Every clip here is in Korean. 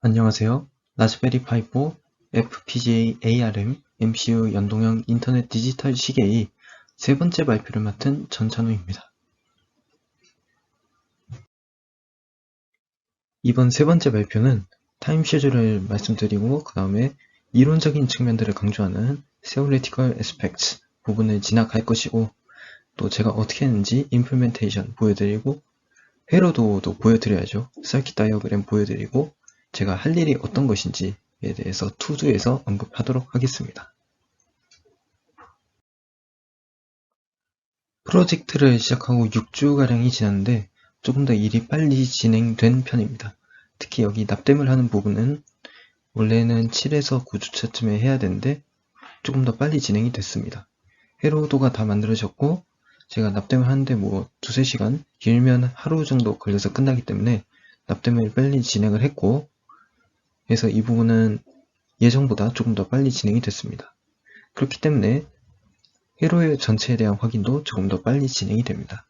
안녕하세요. 라즈베리 파이 4 FPGA ARM MCU 연동형 인터넷 디지털 시계의 세 번째 발표를 맡은 전찬우입니다. 이번 세 번째 발표는 타임 쉐줄을 말씀드리고 그 다음에 이론적인 측면들을 강조하는 Theoretical Aspects 부분을 진학할 것이고, 또 제가 어떻게 했는지 임플멘테이션 보여드리고, 회로도도 보여드려야죠. 서킷 다이어그램 보여드리고, 제가 할 일이 어떤 것인지에 대해서 투두에서 언급하도록 하겠습니다. 프로젝트를 시작하고 6주가량이 지났는데 조금 더 일이 빨리 진행된 편입니다. 특히 여기 납땜을 하는 부분은 원래는 7에서 9주차쯤에 해야 되는데 조금 더 빨리 진행이 됐습니다. 회로도가 다 만들어졌고, 제가 납땜을 하는데 두세 시간, 길면 하루 정도 걸려서 끝나기 때문에 납땜을 빨리 진행을 했고, 그래서 이 부분은 예정보다 조금 더 빨리 진행이 됐습니다. 그렇기 때문에 회로 전체에 대한 확인도 조금 더 빨리 진행이 됩니다.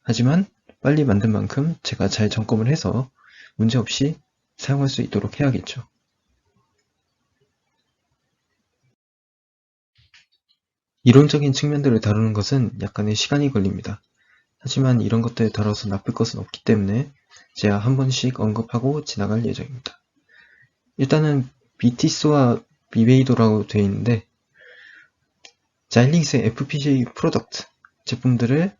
하지만 빨리 만든 만큼 제가 잘 점검을 해서 문제없이 사용할 수 있도록 해야겠죠. 이론적인 측면들을 다루는 것은 약간의 시간이 걸립니다. 하지만 이런 것들을 다뤄서 나쁠 것은 없기 때문에 제가 한 번씩 언급하고 지나갈 예정입니다. 일단은 BTS와 비베이도라고 되어 있는데, 자일링스의 FPGA 프로덕트 제품들을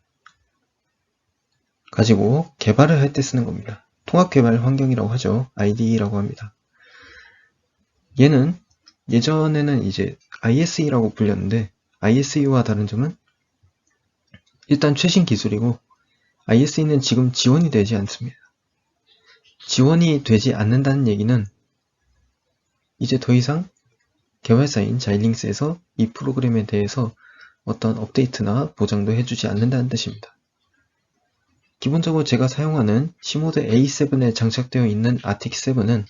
가지고 개발을 할 때 쓰는 겁니다. 통합개발 환경이라고 하죠. IDE라고 합니다. 얘는 예전에는 이제 ISE라고 불렸는데, ISE와 다른 점은 일단 최신 기술이고, ISE는 지금 지원이 되지 않습니다. 지원이 되지 않는다는 얘기는 이제 더 이상 개발사인 자일링스에서 이 프로그램에 대해서 어떤 업데이트나 보장도 해주지 않는다는 뜻입니다. 기본적으로 제가 사용하는 시모드 A7에 장착되어 있는 아틱7은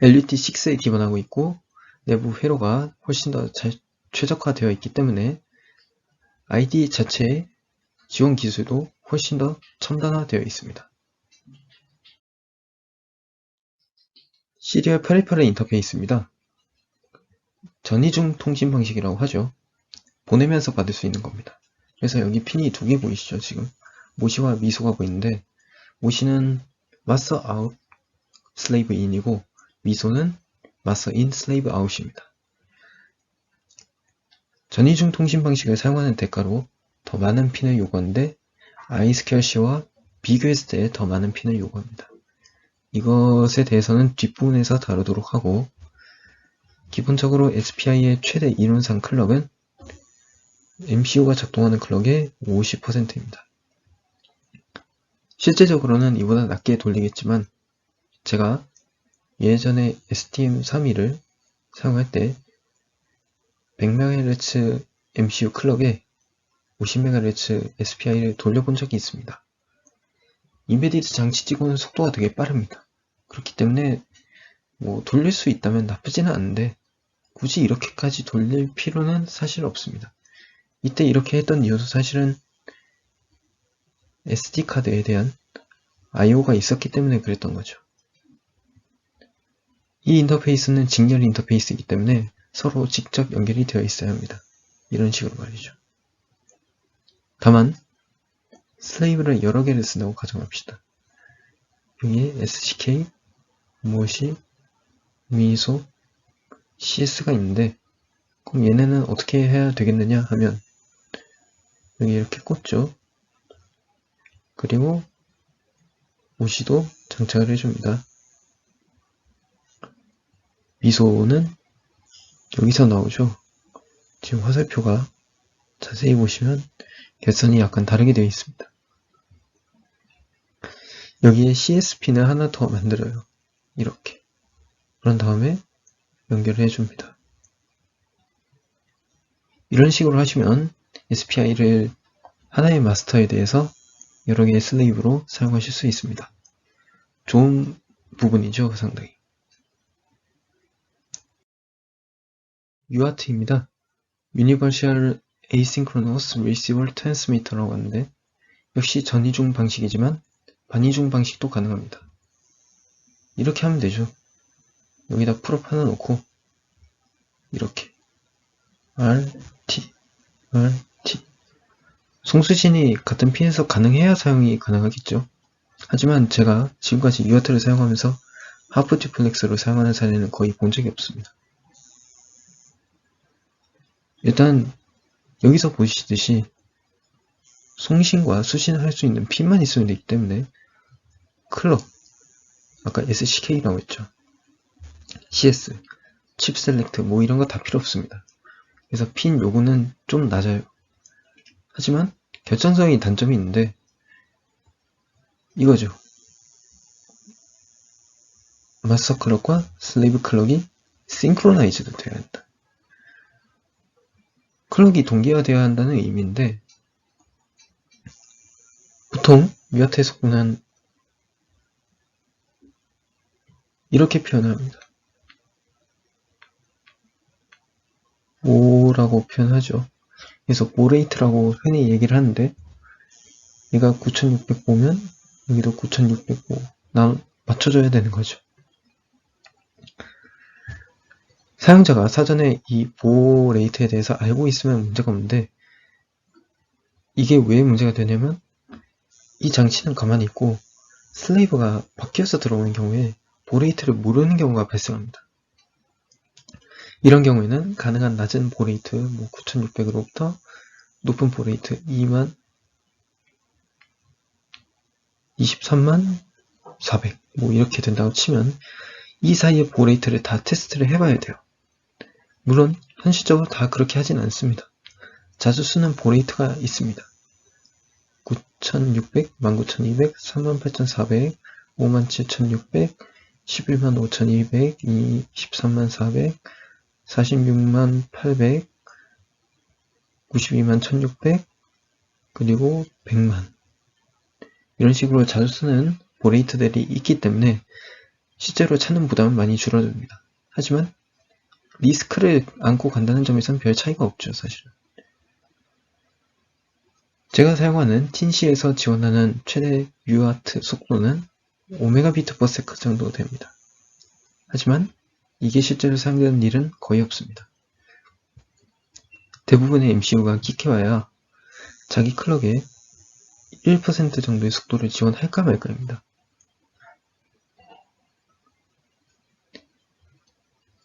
LUT6에 기반하고 있고, 내부 회로가 훨씬 더 최적화되어 있기 때문에 IDE 자체의 지원 기술도 훨씬 더 첨단화되어 있습니다. 시리얼 페리퍼럴 인터페이스입니다. 전이중 통신 방식이라고 하죠. 보내면서 받을 수 있는 겁니다. 그래서 여기 핀이 두 개 보이시죠? 지금 모시와 미소가 보이는데, 모시는 마스터 아웃 슬레이브 인이고 미소는 마스터 인 슬레이브 아웃입니다. 전이중 통신 방식을 사용하는 대가로 더 많은 핀을 요구하는데, 아이스켈시와 비교했을 때 더 많은 핀을 요구합니다. 이것에 대해서는 뒷부분에서 다루도록 하고, 기본적으로 SPI의 최대 이론상 클럭은 MCU가 작동하는 클럭의 50%입니다. 실제적으로는 이보다 낮게 돌리겠지만, 제가 예전에 STM32를 사용할 때 100MHz MCU 클럭에 50MHz SPI를 돌려본 적이 있습니다. 인베디드 장치치고는 속도가 되게 빠릅니다. 그렇기 때문에 돌릴 수 있다면 나쁘지는 않은데, 굳이 이렇게까지 돌릴 필요는 사실 없습니다. 이때 이렇게 했던 이유도 사실은 SD카드에 대한 IO가 있었기 때문에 그랬던 거죠. 이 인터페이스는 직렬 인터페이스이기 때문에 서로 직접 연결이 되어 있어야 합니다. 이런 식으로 말이죠. 다만 슬레이브를 여러 개를 쓴다고 가정합시다. 여기에 SCK, 모시, 미소, CS가 있는데, 그럼 얘네는 어떻게 해야 되겠느냐 하면 여기 이렇게 꽂죠. 그리고 모시도 장착을 해줍니다. 미소는 여기서 나오죠. 지금 화살표가 자세히 보시면 개선이 약간 다르게 되어 있습니다. 여기에 CSP는 하나 더 만들어요. 이렇게. 그런 다음에 연결을 해줍니다. 이런 식으로 하시면 SPI를 하나의 마스터에 대해서 여러 개의 슬레이브로 사용하실 수 있습니다. 좋은 부분이죠, 상당히. UART입니다. Universal Asynchronous Receiver Transmitter라고 하는데, 역시 전이중 방식이지만 반이중 방식도 가능합니다. 이렇게 하면 되죠. 여기다 풀업 하나 놓고 이렇게 RT 송수신이 같은 핀에서 가능해야 사용이 가능하겠죠. 하지만 제가 지금까지 UART를 사용하면서 하프 듀플렉스로 사용하는 사례는 거의 본 적이 없습니다. 일단 여기서 보시듯이 송신과 수신을 할 수 있는 핀만 있으면 되기 때문에 클럭, 아까 SCK라고 했죠. CS, 칩 셀렉트 뭐 이런 거 다 필요 없습니다. 그래서 핀 요구는 좀 낮아요. 하지만 결정적인 단점이 있는데 이거죠. 마스터 클럭과 슬레이브 클럭이 싱크로나이즈도 되어야 한다. 클럭이 동기화되어야 한다는 의미인데 보통 UART 해석문은 이렇게 표현을 합니다. O라고 표현하죠. 그래서 오레이트라고 흔히 얘기를 하는데 얘가 9600 보면 여기도 9600 보 맞춰줘야 되는 거죠. 사용자가 사전에 이 보호 레이트에 대해서 알고 있으면 문제가 없는데 이게 왜 문제가 되냐면 이 장치는 가만히 있고 슬레이브가 바뀌어서 들어오는 경우에 보호 레이트를 모르는 경우가 발생합니다. 이런 경우에는 가능한 낮은 보호 레이트 9600으로부터 높은 보호 레이트 23만 400 이렇게 된다고 치면 이 사이의 보호 레이트를 다 테스트를 해봐야 돼요. 물론 현실적으로 다 그렇게 하진 않습니다. 자주 쓰는 보호 레이트가 있습니다. 9600, 19200, 38400, 57600, 115,200, 23400, 46800, 921,600, 그리고 100만 이런 식으로 자주 쓰는 보호 레이트들이 있기 때문에 실제로 찾는 부담은 많이 줄어듭니다. 하지만 리스크를 안고 간다는 점에서는 별 차이가 없죠, 사실은. 제가 사용하는 틴시에서 지원하는 최대 UART 속도는 5Mbps 정도 됩니다. 하지만 이게 실제로 사용되는 일은 거의 없습니다. 대부분의 MCU가 기캐와야 자기 클럭의 1% 정도의 속도를 지원할까 말까입니다.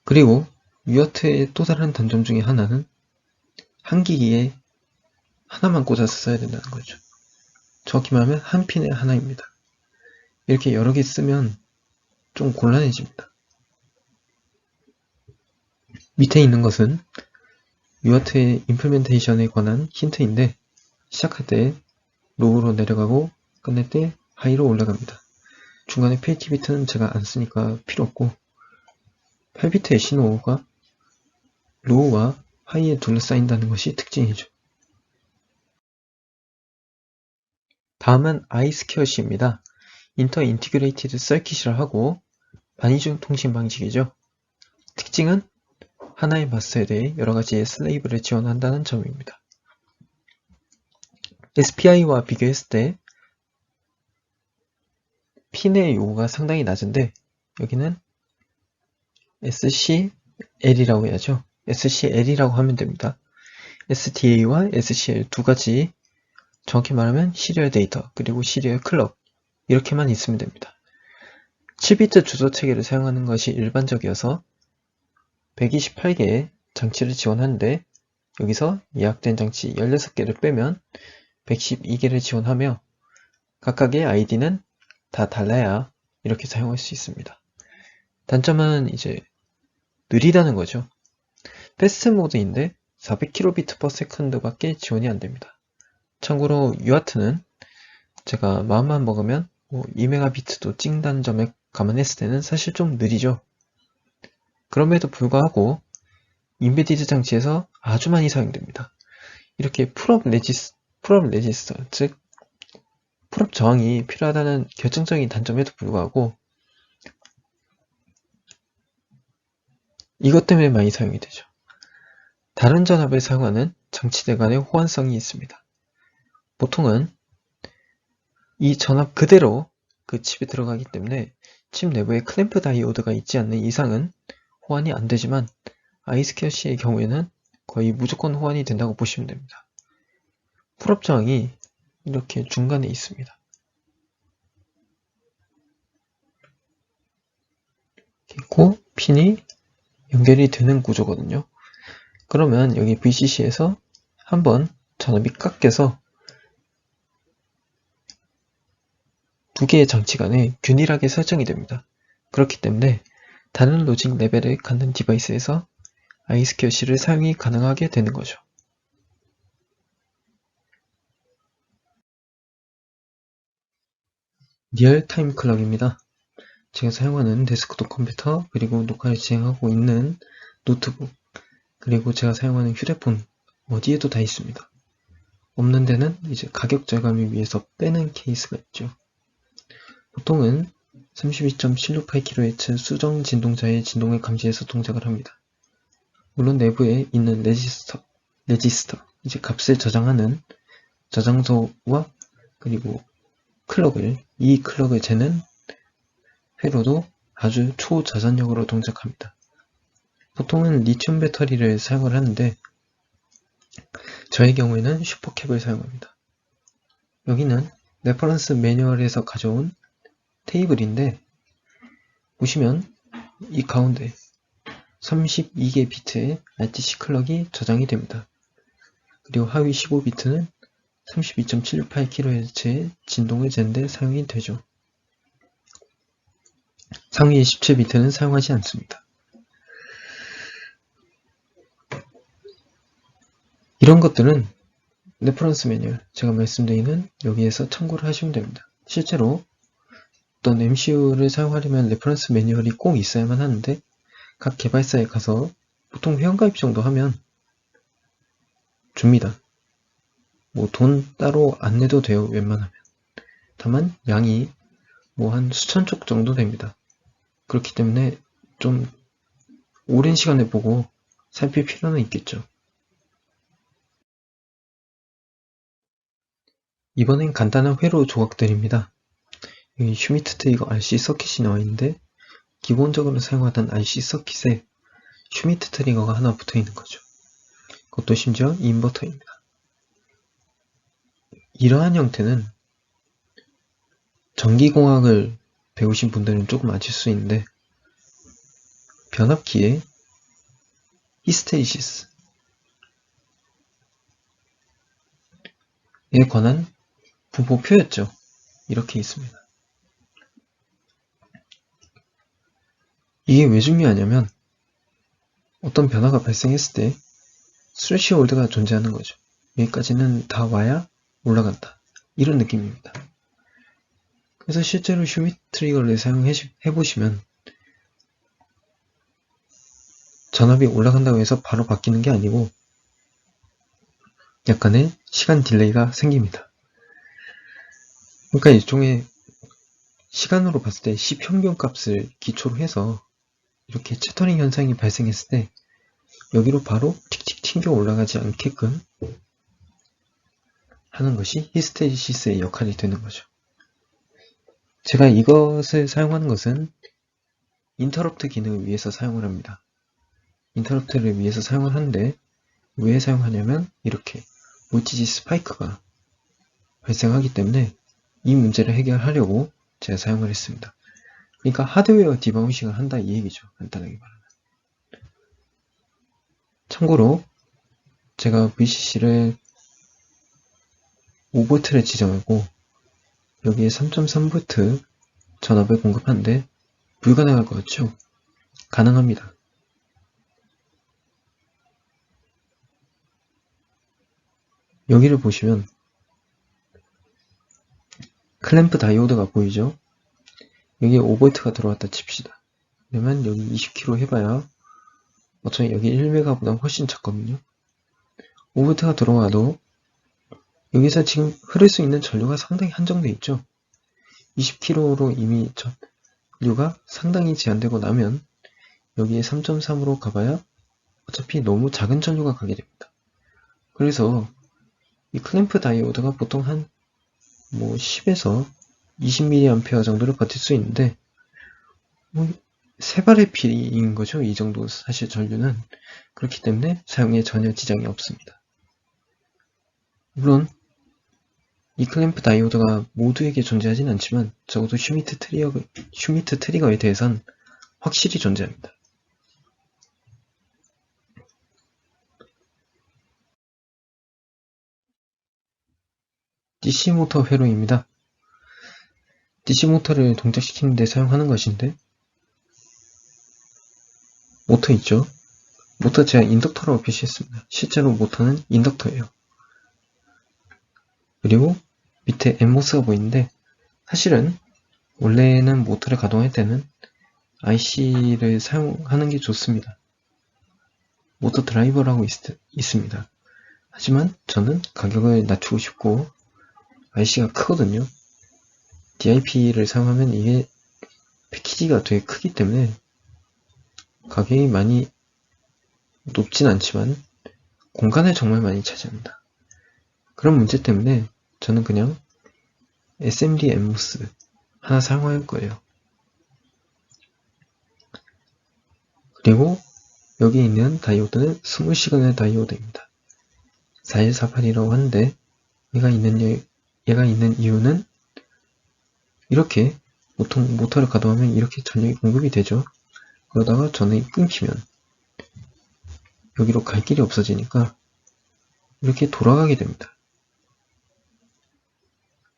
그리고 UART의 또 다른 단점 중에 하나는 한 기기에 하나만 꽂아서 써야 된다는 거죠. 정확히 말하면 한 핀에 하나입니다. 이렇게 여러 개 쓰면 좀 곤란해집니다. 밑에 있는 것은 UART의 임플멘테이션에 관한 힌트인데 시작할 때 로우로 내려가고 끝낼 때 하이로 올라갑니다. 중간에 페이티 비트는 제가 안 쓰니까 필요 없고 8비트의 신호가 로우와 하이에 둘러싸인다는 것이 특징이죠. 다음은 iSCSI입니다. 인터 인티그레이티드 서킷이라 하고 반이중 통신 방식이죠. 특징은 하나의 마스터에 대해 여러가지의 슬레이브를 지원한다는 점입니다. SPI와 비교했을 때 핀의 요구가 상당히 낮은데 여기는 SCL이라고 해야죠. SCL이라고 하면 됩니다. SDA와 SCL 두 가지 정확히 말하면 시리얼 데이터 그리고 시리얼 클럭 이렇게만 있으면 됩니다. 7비트 주소 체계를 사용하는 것이 일반적이어서 128개의 장치를 지원하는데 여기서 예약된 장치 16개를 빼면 112개를 지원하며 각각의 아이디는 다 달라야 이렇게 사용할 수 있습니다. 단점은 이제 느리다는 거죠. 패스트 모드인데 400kbps 밖에 지원이 안됩니다. 참고로 UART는 제가 마음만 먹으면 2Mb도 찍는다는 점에 감안했을 때는 사실 좀 느리죠. 그럼에도 불구하고 인베디드 장치에서 아주 많이 사용됩니다. 이렇게 풀업 레지스터, 즉 풀업 저항이 필요하다는 결정적인 단점에도 불구하고 이것 때문에 많이 사용이 되죠. 다른 전압을 사용하는 장치들 간의 호환성이 있습니다. 보통은 이 전압 그대로 그 칩에 들어가기 때문에 칩 내부에 클램프 다이오드가 있지 않는 이상은 호환이 안 되지만 아이스퀘어 C의 경우에는 거의 무조건 호환이 된다고 보시면 됩니다. 풀업 저항이 이렇게 중간에 있습니다. 있고 핀이 연결이 되는 구조거든요. 그러면 여기 VCC에서 한번 전압이 깎여서 두 개의 장치 간에 균일하게 설정이 됩니다. 그렇기 때문에 다른 로직 레벨을 갖는 디바이스에서 아이스퀘어 C를 사용이 가능하게 되는 거죠. 리얼타임 클럭입니다. 제가 사용하는 데스크톱 컴퓨터, 그리고 녹화를 진행하고 있는 노트북, 그리고 제가 사용하는 휴대폰 어디에도 다 있습니다. 없는 데는 이제 가격 절감을 위해서 빼는 케이스가 있죠. 보통은 32.768kHz 수정 진동자의 진동을 감지해서 동작을 합니다. 물론 내부에 있는 레지스터, 이제 값을 저장하는 저장소와 그리고 이 클럭을 재는 회로도 아주 초저전력으로 동작합니다. 보통은 리튬 배터리를 사용을 하는데 저의 경우에는 슈퍼캡을 사용합니다. 여기는 레퍼런스 매뉴얼에서 가져온 테이블인데 보시면 이 가운데 32개 비트의 RTC 클럭이 저장이 됩니다. 그리고 하위 15비트는 32.768kHz의 진동을 재는데 사용이 되죠. 상위의 17비트는 사용하지 않습니다. 이런 것들은 레퍼런스 매뉴얼, 제가 말씀드리는 여기에서 참고를 하시면 됩니다. 실제로 어떤 MCU를 사용하려면 레퍼런스 매뉴얼이 꼭 있어야만 하는데 각 개발사에 가서 보통 회원가입 정도 하면 줍니다. 뭐 돈 따로 안 내도 돼요, 웬만하면. 다만 양이 뭐 한 수천 쪽 정도 됩니다. 그렇기 때문에 좀 오랜 시간을 보고 살필 필요는 있겠죠. 이번엔 간단한 회로 조각들입니다. 여기 슈미트 트리거 RC 서킷이 나와 있는데 기본적으로 사용하던 RC 서킷에 슈미트 트리거가 하나 붙어 있는 거죠. 그것도 심지어 인버터입니다. 이러한 형태는 전기공학을 배우신 분들은 조금 아실 수 있는데 변압기의 히스테리시스에 관한 분포표였죠. 이렇게 있습니다. 이게 왜 중요하냐면 어떤 변화가 발생했을 때 스레시홀드가 존재하는 거죠. 여기까지는 다 와야 올라간다. 이런 느낌입니다. 그래서 실제로 슈미트 트리거를 사용해보시면 전압이 올라간다고 해서 바로 바뀌는 게 아니고 약간의 시간 딜레이가 생깁니다. 그러니까 일종의 시간으로 봤을 때 시평균 값을 기초로 해서 이렇게 채터링 현상이 발생했을 때 여기로 바로 틱틱 튕겨 올라가지 않게끔 하는 것이 히스테리시스의 역할이 되는 거죠. 제가 이것을 사용하는 것은 인터럽트 기능을 위해서 사용을 합니다. 인터럽트를 위해서 사용을 하는데 왜 사용하냐면 이렇게 볼티지 스파이크가 발생하기 때문에 이 문제를 해결하려고 제가 사용을 했습니다. 그러니까 하드웨어 디바우싱을 한다 이 얘기죠. 간단하게 말하면. 참고로 제가 VCC를 5V를 지정하고 여기에 3.3V 전압을 공급하는데 불가능할 것 같죠? 가능합니다. 여기를 보시면 클램프 다이오드가 보이죠? 여기에 5V가 들어왔다 칩시다. 그러면 여기 20kg 해봐야 어차피 여기 1메가보다 훨씬 작거든요. 5V가 들어와도 여기서 지금 흐를 수 있는 전류가 상당히 한정되어 있죠. 20kg로 이미 전류가 상당히 제한되고 나면 여기에 3.3으로 가봐야 어차피 너무 작은 전류가 가게 됩니다. 그래서 이 클램프 다이오드가 보통 한 10에서 20mA 정도를 버틸 수 있는데, 뭐, 3발의 피인 거죠. 이 정도 사실 전류는. 그렇기 때문에 사용에 전혀 지장이 없습니다. 물론 이 클램프 다이오드가 모두에게 존재하진 않지만 적어도 슈미트 트리거에 대해선 확실히 존재합니다. DC 모터 회로입니다. DC 모터를 동작시키는 데 사용하는 것인데, 모터 있죠? 모터 제가 인덕터라고 표시했습니다. 실제로 모터는 인덕터예요. 그리고 밑에 엠모스가 보이는데, 사실은 원래는 모터를 가동할 때는 IC를 사용하는 게 좋습니다. 모터 드라이버라고 있습니다. 하지만 저는 가격을 낮추고 싶고 IC가 크거든요. DIP를 사용하면 이게 패키지가 되게 크기 때문에 가격이 많이 높진 않지만 공간을 정말 많이 차지합니다. 그런 문제 때문에 저는 그냥 SMD 엠모스 하나 사용할 거예요. 그리고 여기 있는 다이오드는 스몰 시그널 다이오드입니다. 4148이라고 하는데 얘가 있는 이유는 이렇게 보통 모터를 가동하면 이렇게 전력이 공급이 되죠. 그러다가 전원이 끊기면 여기로 갈 길이 없어지니까 이렇게 돌아가게 됩니다.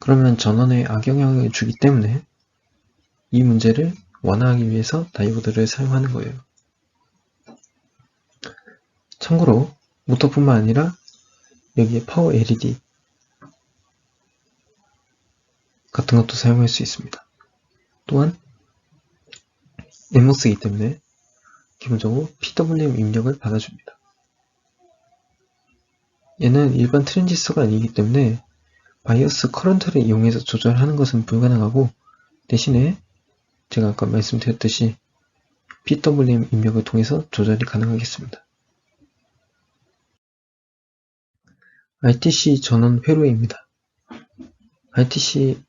그러면 전원에 악영향을 주기 때문에 이 문제를 완화하기 위해서 다이오드를 사용하는 거예요. 참고로 모터뿐만 아니라 여기에 파워 LED 같은 것도 사용할 수 있습니다. 또한 엠모스이기 때문에 기본적으로 PWM 입력을 받아줍니다. 얘는 일반 트랜지스터가 아니기 때문에 바이어스 커런트를 이용해서 조절하는 것은 불가능하고 대신에 제가 아까 말씀드렸듯이 PWM 입력을 통해서 조절이 가능하겠습니다. RTC 전원 회로입니다. RTC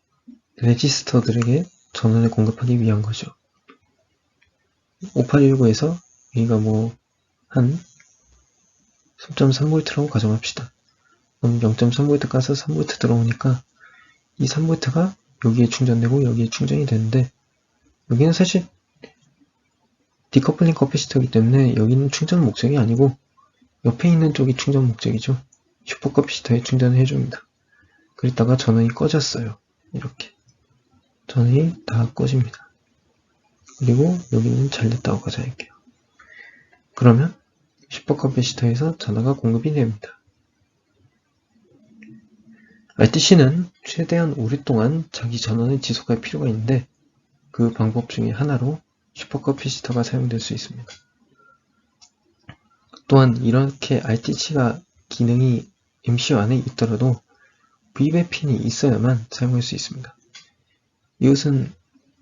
레지스터들에게 전원을 공급하기 위한 거죠. 5819에서 여기가 한 3.3V라고 가정합시다. 그럼 0.3V 가서 3V 들어오니까 이 3V가 여기에 충전되고 여기에 충전이 되는데 여기는 사실 디커플링 커피시터이기 때문에 여기는 충전 목적이 아니고 옆에 있는 쪽이 충전 목적이죠. 슈퍼 커피시터에 충전을 해줍니다. 그랬다가 전원이 꺼졌어요. 이렇게 전원이 다 꺼집니다. 그리고 여기는 잘 됐다고 가정할게요. 그러면 슈퍼 커피시터에서 전화가 공급이 됩니다. RTC는 최대한 오랫동안 자기 전원을 지속할 필요가 있는데 그 방법 중에 하나로 슈퍼 커피시터가 사용될 수 있습니다. 또한 이렇게 RTC가 기능이 MCU 안에 있더라도 V배 핀이 있어야만 사용할 수 있습니다. 이것은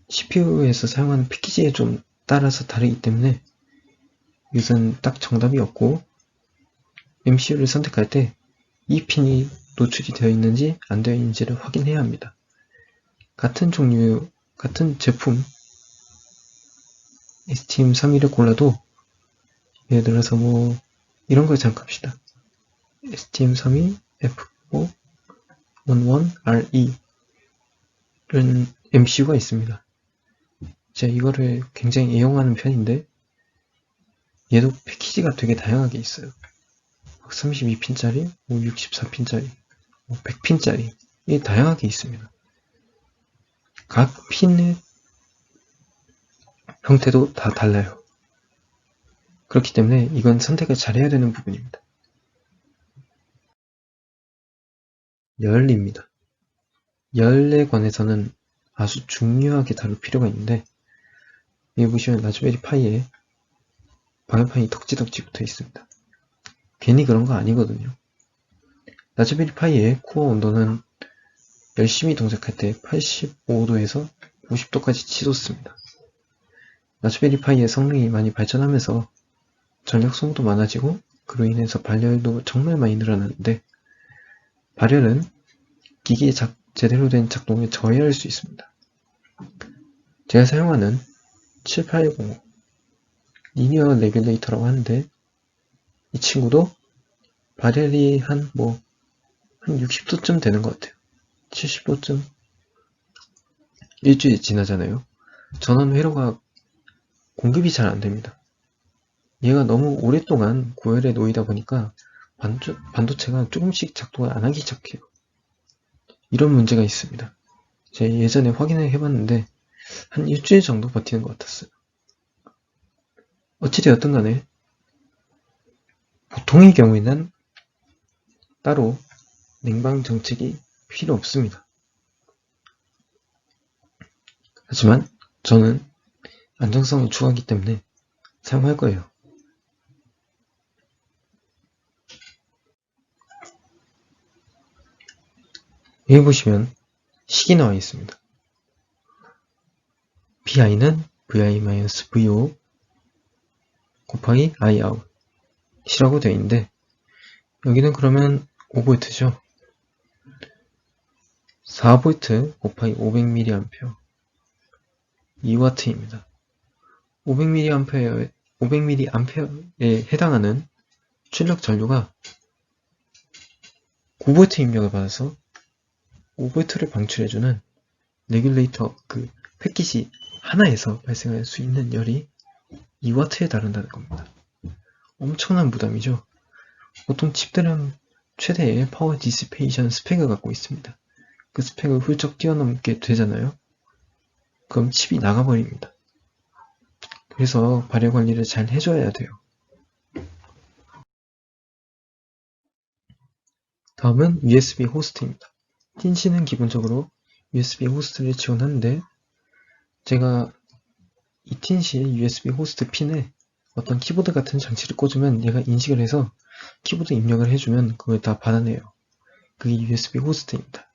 CPU에서 사용하는 패키지에 좀 따라서 다르기 때문에 이것은 딱 정답이 없고 MCU를 선택할 때 이 핀이 노출이 되어 있는지 안 되어 있는지를 확인해야 합니다. 같은 종류, 같은 제품 STM32를 골라도 예를 들어서 이런 걸 생각합시다. STM32F411RE 이런 MCU가 있습니다. 제가 이거를 굉장히 애용하는 편인데 얘도 패키지가 되게 다양하게 있어요. 32핀짜리, 64핀짜리, 100핀짜리 이게 다양하게 있습니다. 각 핀의 형태도 다 달라요. 그렇기 때문에 이건 선택을 잘해야 되는 부분입니다. 열입니다. 열에 관해서는 아주 중요하게 다룰 필요가 있는데 여기 보시면 라즈베리 파이에 방열판이 덕지덕지 붙어 있습니다. 괜히 그런 거 아니거든요. 라즈베리 파이의 코어 온도는 열심히 동작할 때 85도에서 50도까지 치솟습니다. 라즈베리 파이의 성능이 많이 발전하면서 전력 소모도 많아지고 그로 인해서 발열도 정말 많이 늘어나는데 발열은 기기의 제대로 된 작동을 저해할 수 있습니다. 제가 사용하는 7805 리니어 레귤레이터라고 하는데 이 친구도 발열이 한 60도쯤 되는 것 같아요. 70도쯤. 일주일 지나잖아요. 전원 회로가 공급이 잘 안됩니다. 얘가 너무 오랫동안 고열에 놓이다 보니까 반도체가 조금씩 작동을 안 하기 시작해요. 이런 문제가 있습니다. 제가 예전에 확인을 해봤는데 한 일주일 정도 버티는 것 같았어요. 어찌되었든 간에 보통의 경우에는 따로 냉방 정책이 필요 없습니다. 하지만 저는 안정성을 추구하기 때문에 사용할 거예요. 여기 보시면 식이 나와 있습니다. BI는 VI-VO 곱하기 IOUT 이라고 되어 있는데 여기는 그러면 5V죠. 4V 곱하기 500mA 2W입니다. 500mA에 해당하는 출력 전류가 9V 입력을 받아서 5V를 방출해주는 레귤레이터 패킷이 하나에서 발생할 수 있는 열이 2W에 달한다는 겁니다. 엄청난 부담이죠. 보통 칩들은 최대의 파워 디시페이션 스펙을 갖고 있습니다. 그 스펙을 훌쩍 뛰어넘게 되잖아요. 그럼 칩이 나가버립니다. 그래서 발열 관리를 잘 해줘야 돼요. 다음은 USB 호스트입니다. 틴시는 기본적으로 USB 호스트를 지원하는데 제가 이 틴시 USB 호스트 핀에 어떤 키보드 같은 장치를 꽂으면 얘가 인식을 해서 키보드 입력을 해주면 그걸 다 받아내요. 그게 USB 호스트입니다.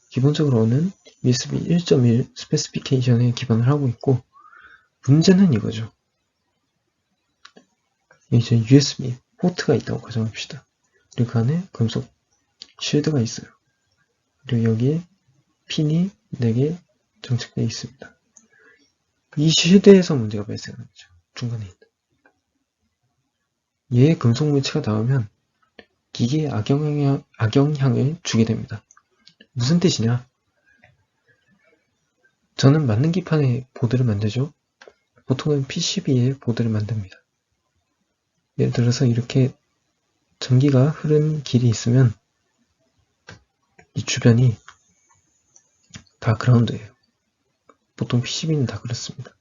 기본적으로는 USB 1.1 스페시피케이션에 기반을 하고 있고 문제는 이거죠. 이제 USB 포트가 있다고 가정합시다. 그리고 그 안에 금속 쉴드가 있어요. 그리고 여기에 핀이 4개 장착되어 있습니다. 이 쉴드에서 문제가 발생하는 거죠. 중간에 있는. 얘의 금속 물체가 닿으면 기계에 악영향을 주게 됩니다. 무슨 뜻이냐? 저는 만능기판에 보드를 만들죠. 보통은 PCB에 보드를 만듭니다. 예를 들어서 이렇게 전기가 흐르는 길이 있으면 이 주변이 다 그라운드예요. 보통 PCB는 다 그렇습니다.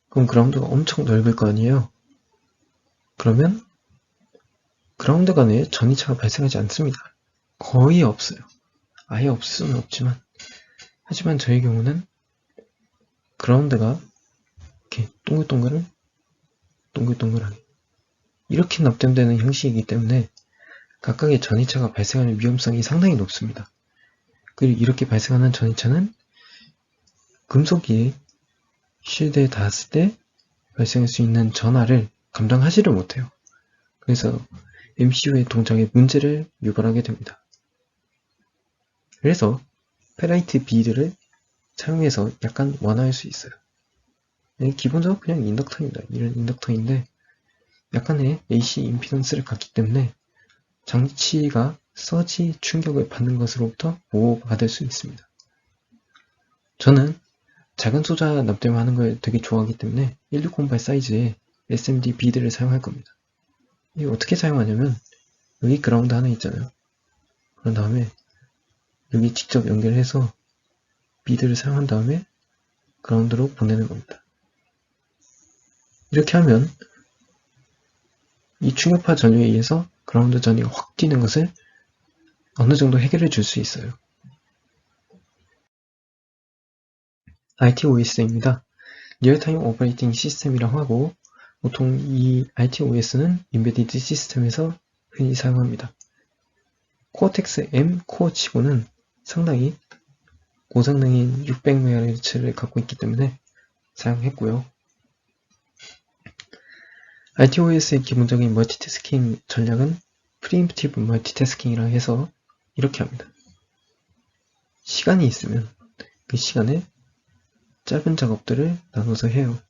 그럼 그라운드가 엄청 넓을 거 아니에요? 그러면 그라운드 간에 전이차가 발생하지 않습니다. 거의 없어요. 아예 없을 수는 없지만 하지만 저의 경우는 그라운드가 이렇게 동글동글하게 이렇게 납땜되는 형식이기 때문에 각각의 전이차가 발생할 위험성이 상당히 높습니다. 그리고 이렇게 발생하는 전이차는 금속이 쉴드에 닿았을 때 발생할 수 있는 전하를 감당하지를 못해요. 그래서 MCU의 동작에 문제를 유발하게 됩니다. 그래서 페라이트 비드를 사용해서 약간 완화할 수 있어요. 기본적으로 그냥 인덕터입니다. 이런 인덕터인데 약간의 AC 임피던스를 갖기 때문에 장치가 서지 충격을 받는 것으로부터 보호받을 수 있습니다. 저는 작은 소자 납땜하는 걸 되게 좋아하기 때문에 1608 사이즈의 SMD 비드를 사용할 겁니다. 이게 어떻게 사용하냐면 여기 그라운드 하나 있잖아요. 그런 다음에 여기 직접 연결해서 비드를 사용한 다음에 그라운드로 보내는 겁니다. 이렇게 하면 이 충격파 전류에 의해서 그라운드 전이가 확 뛰는 것을 어느 정도 해결해 줄 수 있어요. RTOS입니다. 리얼타임 오퍼레이팅 시스템이라고 하고 보통 이 RTOS는 인베디드 시스템에서 흔히 사용합니다. 코어텍스 M 코어 치고는 상당히 고성능인 600MHz를 갖고 있기 때문에 사용했고요. RTOS의 기본적인 멀티태스킹 전략은 프리임프티브 멀티태스킹이라 해서 이렇게 합니다. 시간이 있으면 그 시간에 짧은 작업들을 나눠서 해요.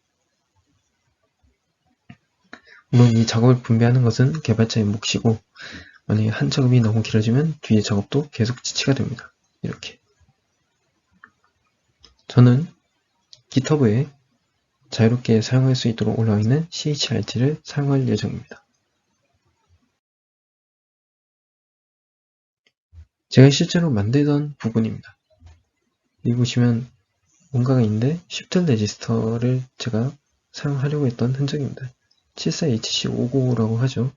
물론 이 작업을 분배하는 것은 개발자의 몫이고, 만약에 한 작업이 너무 길어지면 뒤에 작업도 계속 지체가 됩니다. 이렇게. 저는 GitHub에 자유롭게 사용할 수 있도록 올라와 있는 CHRT를 사용할 예정입니다. 제가 실제로 만들던 부분입니다. 여기 보시면 뭔가가 있는데 Shift 레지스터를 제가 사용하려고 했던 흔적입니다. 74HC595라고 하죠.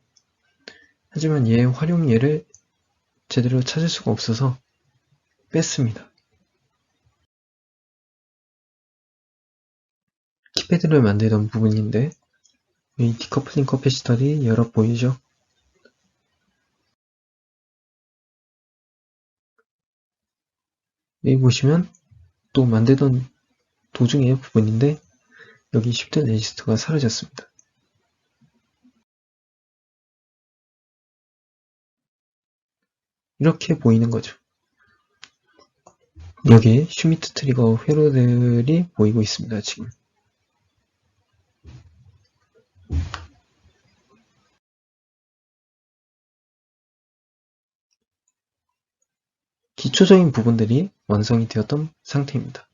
하지만 얘의 활용예를 제대로 찾을 수가 없어서 뺐습니다. 키패드를 만들던 부분인데 이 디커플링 커패시터리 여러 보이죠? 여기 보시면 또 만들던 도중의 부분인데 여기 Shift 레지스터가 사라졌습니다. 이렇게 보이는 거죠. 여기에 슈미트 트리거 회로들이 보이고 있습니다. 지금 기초적인 부분들이 완성이 되었던 상태입니다.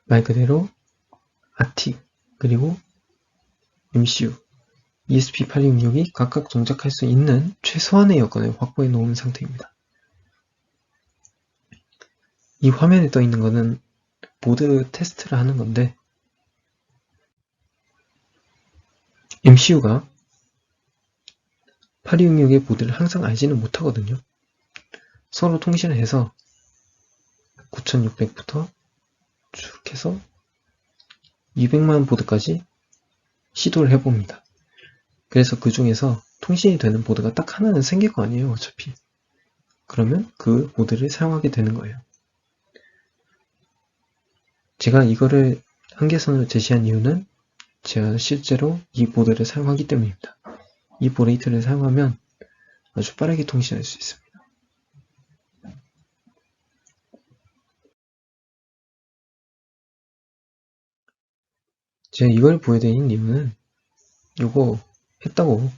말 그대로 아틱 그리고 MCU, ESP8266이 각각 동작할 수 있는 최소한의 여건을 확보해 놓은 상태입니다. 이 화면에 떠 있는 것은 보드 테스트를 하는 건데 MCU가 8266의 보드를 항상 알지는 못하거든요. 서로 통신을 해서 9600부터 쭉 해서 200만 보드까지 시도를 해봅니다. 그래서 그 중에서 통신이 되는 보드가 딱 하나는 생길 거 아니에요, 어차피. 그러면 그 보드를 사용하게 되는 거예요. 제가 이거를 한계선으로 제시한 이유는 제가 실제로 이 보드를 사용하기 때문입니다. 이 보레이트를 사용하면 아주 빠르게 통신할 수 있습니다. 제가 이걸 보여드리는 이유는 이거 했다고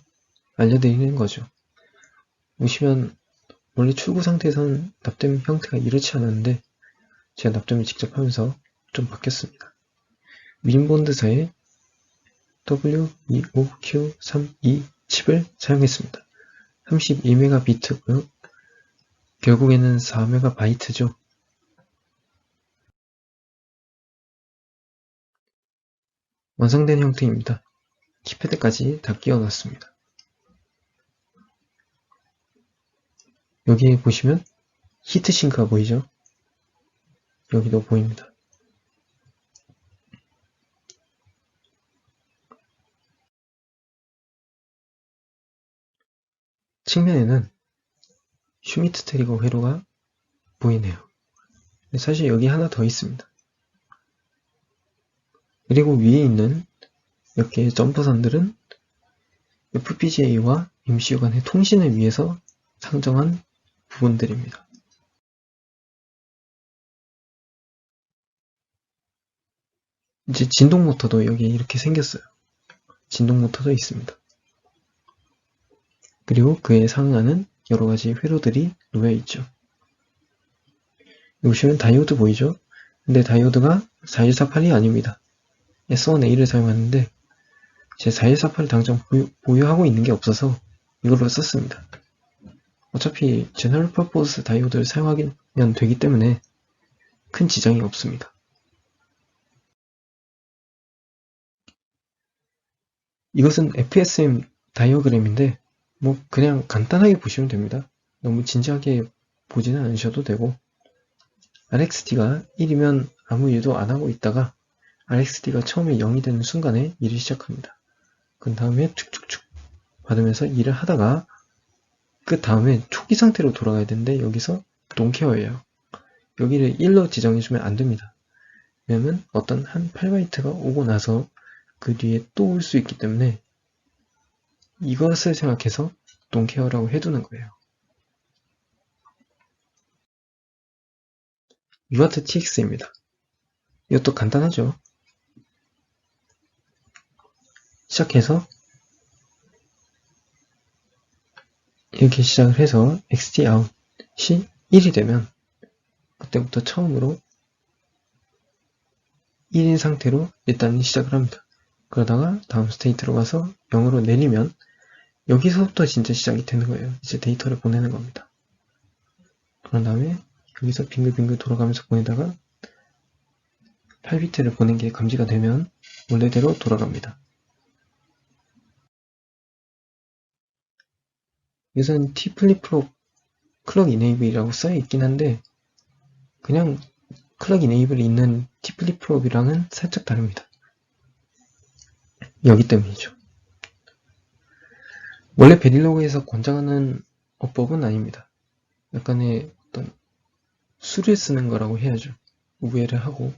알려드리는 거죠. 보시면 원래 출구 상태에서는 납땜 형태가 이렇지 않았는데 제가 납땜을 직접 하면서 좀 바뀌었습니다. 윈본드사의 W25Q32 칩을 사용했습니다. 32MB고요. 결국에는 4MB죠. 완성된 형태입니다. 키패드까지 다 끼워놨습니다. 여기 보시면 히트싱크가 보이죠? 여기도 보입니다. 측면에는 슈미트 트리거 회로가 보이네요. 사실 여기 하나 더 있습니다. 그리고 위에 있는 몇 개의 점퍼선들은 FPGA와 MCU 간의 통신을 위해서 상정한 부분들입니다. 이제 진동 모터도 여기 이렇게 생겼어요. 진동 모터도 있습니다. 그리고 그에 상응하는 여러가지 회로들이 놓여있죠. 보시면 다이오드 보이죠? 근데 다이오드가 4148이 아닙니다. S1A를 사용하는데 제 4148을 당장 보유하고 있는 게 없어서 이걸로 썼습니다. 어차피 제너럴 퍼포스 다이오드를 사용하면 되기 때문에 큰 지장이 없습니다. 이것은 FSM 다이어그램인데 뭐 그냥 간단하게 보시면 됩니다. 너무 진지하게 보지는 않으셔도 되고 RxD가 1이면 아무 일도 안 하고 있다가 RxD가 처음에 0이 되는 순간에 일을 시작합니다. 그 다음에 축축축 받으면서 일을 하다가 그 다음에 초기 상태로 돌아가야 되는데 여기서 동케어예요. 여기를 1로 지정해주면 안 됩니다. 왜냐면 어떤 한 8바이트가 오고 나서 그 뒤에 또 올 수 있기 때문에 이것을 생각해서 동케어라고 해두는 거예요. UART-TX입니다. 이것도 간단하죠. 시작해서 이렇게 시작을 해서 XTOut이 1이 되면 그때부터 처음으로 1인 상태로 일단 시작을 합니다. 그러다가 다음 스테이트로 가서 0으로 내리면 여기서부터 진짜 시작이 되는 거예요. 이제 데이터를 보내는 겁니다. 그런 다음에 여기서 빙글빙글 돌아가면서 보내다가 8비트를 보낸 게 감지가 되면 원래대로 돌아갑니다. 여기서는 T 플립플롭 클럭 이네이블이라고 써여 있긴 한데 그냥 클럭 이네이블이 있는 T 플립플롭이랑은 살짝 다릅니다. 여기 때문이죠. 원래 베릴로그에서 권장하는 어법은 아닙니다. 약간의 어떤 수를 쓰는 거라고 해야죠. 우회를 하고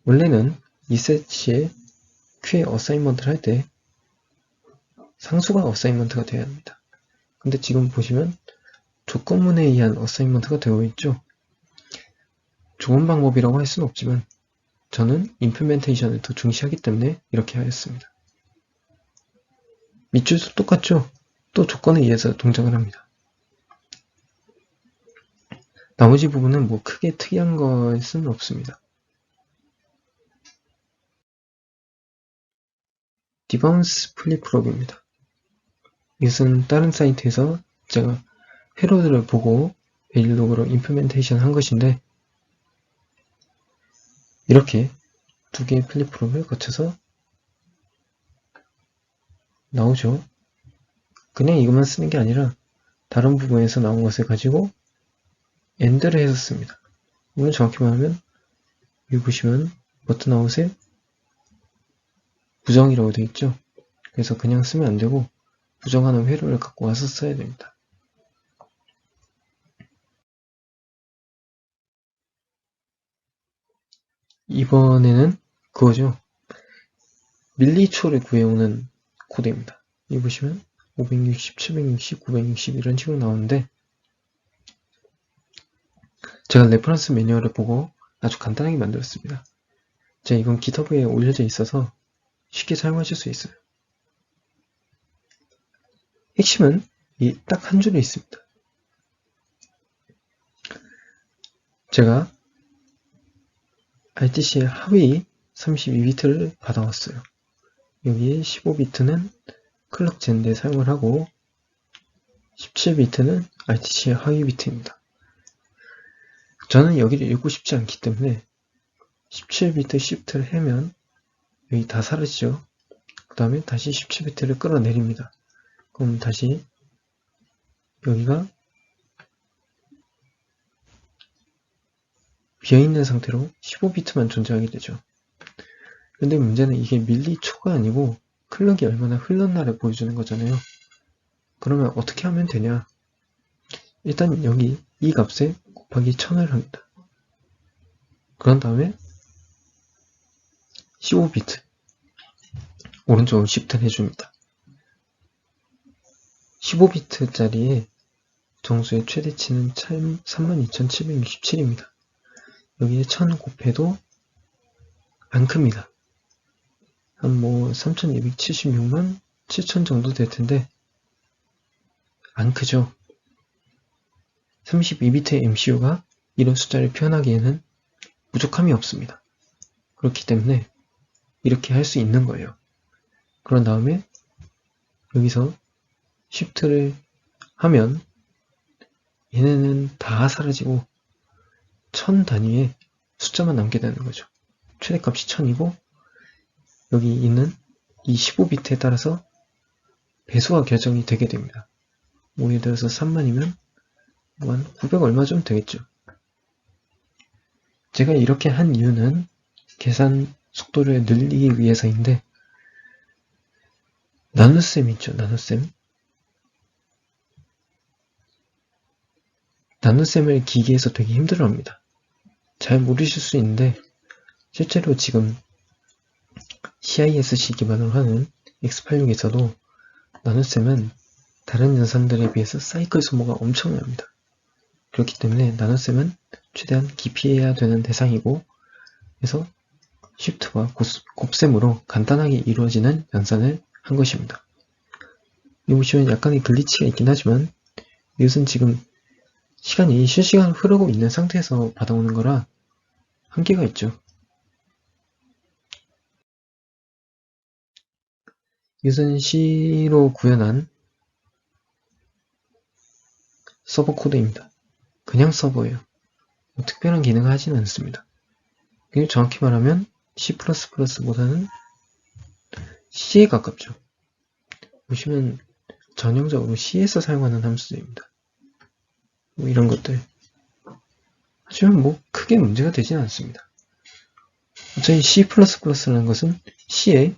원래는 이셋시에 Q에 어사인먼트를 할 때 상수가 어사인먼트가 되어야 합니다. 근데 지금 보시면 조건문에 의한 어사인먼트가 되어 있죠. 좋은 방법이라고 할 수는 없지만 저는 임플멘테이션을 더 중시하기 때문에 이렇게 하였습니다. 밑줄도 똑같죠? 또 조건에 의해서 동작을 합니다. 나머지 부분은 뭐 크게 특이한 것은 없습니다. 디바운스 플립플롭입니다. 이것은 다른 사이트에서 제가 회로들을 보고 베릴로그로 임플멘테이션 한 것인데 이렇게 두 개의 플립플롭을 거쳐서 나오죠. 그냥 이것만 쓰는 게 아니라 다른 부분에서 나온 것을 가지고 AND를 해서 씁니다. 이건 정확히 말하면 여기 보시면 버튼 아웃에 부정이라고 되어 있죠. 그래서 그냥 쓰면 안 되고 부정하는 회로를 갖고 와서 써야 됩니다. 이번에는 그거죠. 밀리초를 구해오는 코드입니다. 여기 보시면 560, 760, 960 이런 식으로 나오는데 제가 레퍼런스 매뉴얼을 보고 아주 간단하게 만들었습니다. 제가 이건 GitHub에 올려져 있어서 쉽게 사용하실 수 있어요. 핵심은 이 딱 한 줄에 있습니다. 제가 RTC의 하위 32비트를 받아왔어요. 여기에 15비트는 클럭젠데 사용을 하고 17비트는 RTC의 하위 비트입니다. 저는 여기를 읽고 싶지 않기 때문에 17비트 시프트를 하면 여기 다 사라지죠. 그 다음에 다시 17비트를 끌어내립니다. 그럼 다시 여기가 비어있는 상태로 15비트만 존재하게 되죠. 근데 문제는 이게 밀리초가 아니고 클럭이 얼마나 흘렀나를 보여주는 거잖아요. 그러면 어떻게 하면 되냐? 일단 여기 이 값에 곱하기 1000을 합니다. 그런 다음에 15비트 오른쪽으로 시프트를 해줍니다. 15비트짜리의 정수의 최대치는 32,767입니다. 여기에 1000 곱해도 안 큽니다. 한 뭐 3276만 7000 정도 될 텐데 안 크죠. 32비트의 MCU가 이런 숫자를 표현하기에는 부족함이 없습니다. 그렇기 때문에 이렇게 할 수 있는 거예요. 그런 다음에 여기서 Shift를 하면 얘네는 다 사라지고 1000 단위의 숫자만 남게 되는 거죠. 최대값이 1000이고 여기 있는 이 15비트에 따라서 배수가 결정이 되게 됩니다. 뭐 예를 들어서 3만이면 뭐 한 900 얼마 좀 되겠죠. 제가 이렇게 한 이유는 계산 속도를 늘리기 위해서인데 나눗셈 있죠. 나눗셈. 나눗셈을 기계에서 되게 힘들어합니다. 잘 모르실 수 있는데 실제로 지금 CISC 기반으로 하는 X86에서도 나눗셈은 다른 연산들에 비해서 사이클 소모가 엄청납니다. 그렇기 때문에 나눗셈은 최대한 기피해야 되는 대상이고, 그래서 쉬프트와 곱셈으로 간단하게 이루어지는 연산을 한 것입니다. 여기 보시면 약간의 글리치가 있긴 하지만 이것은 지금 시간이 실시간으로 흐르고 있는 상태에서 받아오는 거라 한계가 있죠. 이것은 C로 구현한 서버 코드입니다. 그냥 서버예요. 특별한 기능을 하지는 않습니다. 그리고 정확히 말하면 C++보다는 C에 가깝죠. 보시면 전형적으로 C에서 사용하는 함수들입니다. 뭐 이런 것들. 하지만 뭐 크게 문제가 되지는 않습니다. 어차피 C++라는 것은 C에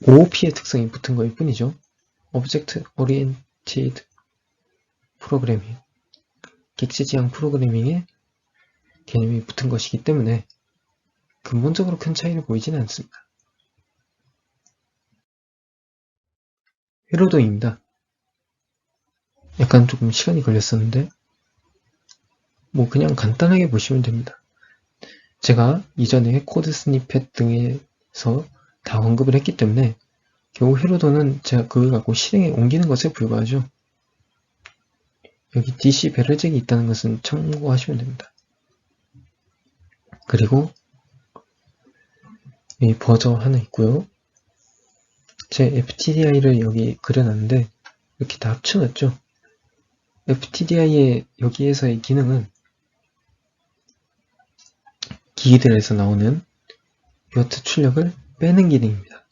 OOP의 특성이 붙은 것일 뿐이죠. Object Oriented Programming, 객체지향 프로그래밍의 개념이 붙은 것이기 때문에 근본적으로 큰 차이를 보이지는 않습니다. 회로도입니다. 약간 조금 시간이 걸렸었는데 뭐 그냥 간단하게 보시면 됩니다. 제가 이전에 코드 스니펫 등에서 다 언급을 했기 때문에 겨우 회로도는 제가 그걸 갖고 실행에 옮기는 것에 불과하죠. 여기 DC 배열잭이 있다는 것은 참고하시면 됩니다. 그리고 이 버저 하나 있고요. 제 FTDI를 여기 그려놨는데 이렇게 다 합쳐놨죠. FTDI의 여기에서의 기능은 기기들에서 나오는 유아트 출력을 빼는 기능입니다.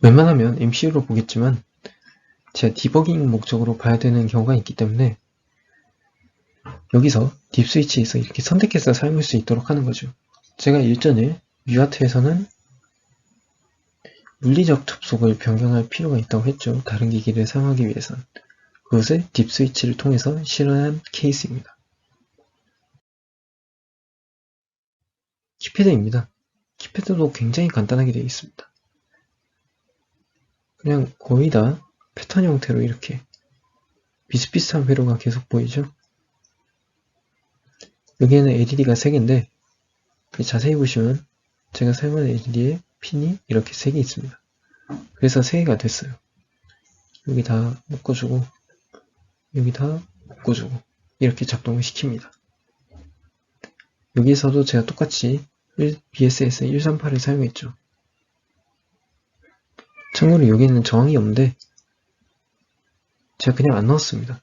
웬만하면 MCU로 보겠지만 제가 디버깅 목적으로 봐야 되는 경우가 있기 때문에 여기서 딥스위치에서 이렇게 선택해서 사용할 수 있도록 하는 거죠. 제가 일전에 유아트에서는 물리적 접속을 변경할 필요가 있다고 했죠. 다른 기기를 사용하기 위해선. 그것을 딥스위치를 통해서 실현한 케이스입니다. 키패드입니다. 키패드도 굉장히 간단하게 되어 있습니다. 그냥 거의 다 패턴 형태로 이렇게 비슷비슷한 회로가 계속 보이죠. 여기에는 LED가 3개인데 자세히 보시면 제가 사용하는 LED에 핀이 이렇게 3개 있습니다. 그래서 3개가 됐어요. 여기 다 묶어주고 여기 다 묶어주고 이렇게 작동을 시킵니다. 여기에서도 제가 똑같이 BSS 138을 사용했죠. 참고로 여기는 저항이 없는데 제가 그냥 안 넣었습니다.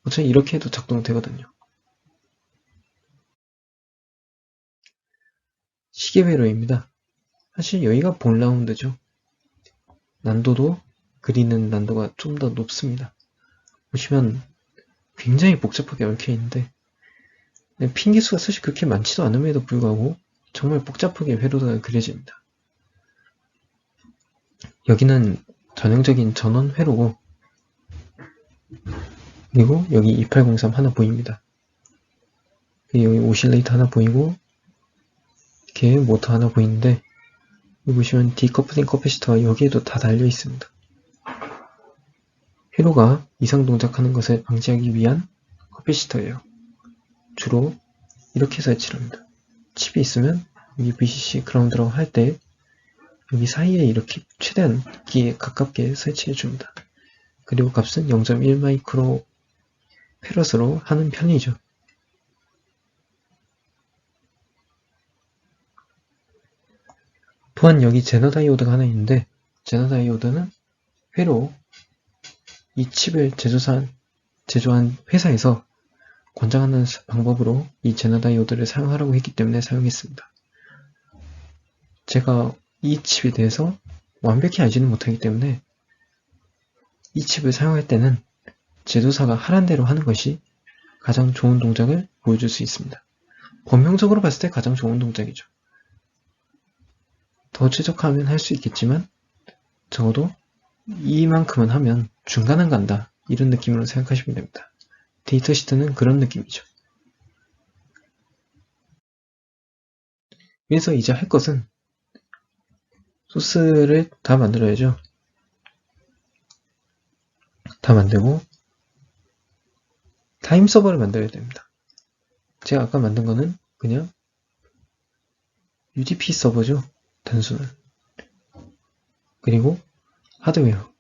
어차피 이렇게 해도 작동되거든요. 시계회로입니다. 사실 여기가 본 라운드죠. 난도도 그리는 난도가 좀 더 높습니다. 보시면 굉장히 복잡하게 얽혀있는데 핀 개수가 사실 그렇게 많지도 않음에도 불구하고 정말 복잡하게 회로가 그려집니다. 여기는 전형적인 전원 회로고 그리고 여기 2803 하나 보입니다. 여기 오실레이터 하나 보이고 이렇게 모터 하나 보이는데 여기 보시면 디커플링 커패시터가 여기에도 다 달려 있습니다. 회로가 이상 동작하는 것을 방지하기 위한 커패시터예요. 주로 이렇게 설치를 합니다. 칩이 있으면 여기 VCC 그라운드라고 할 때 여기 사이에 이렇게 최대한 기에 가깝게 설치해 줍니다. 그리고 값은 0.1 마이크로 페럿으로 하는 편이죠. 또한 여기 제너 다이오드가 하나 있는데 제너 다이오드는 회로 이 칩을 제조한 회사에서 권장하는 방법으로 이 제너 다이오드를 사용하라고 했기 때문에 사용했습니다. 제가 이 칩에 대해서 완벽히 알지는 못하기 때문에 이 칩을 사용할 때는 제조사가 하란 대로 하는 것이 가장 좋은 동작을 보여줄 수 있습니다. 범용적으로 봤을 때 가장 좋은 동작이죠. 더 최적화하면 할 수 있겠지만 적어도 이만큼은 하면 중간은 간다 이런 느낌으로 생각하시면 됩니다. 데이터 시트는 그런 느낌이죠. 그래서 이제 할 것은 소스를 다 만들어야죠. 다 만들고 타임 서버를 만들어야 됩니다. 제가 아까 만든 거는 그냥 UDP 서버죠. 단순한. 그리고 하드웨어,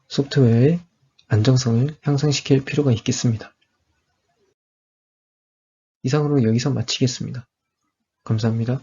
소프트웨어의 안정성을 향상시킬 필요가 있겠습니다. 이상으로 여기서 마치겠습니다. 감사합니다.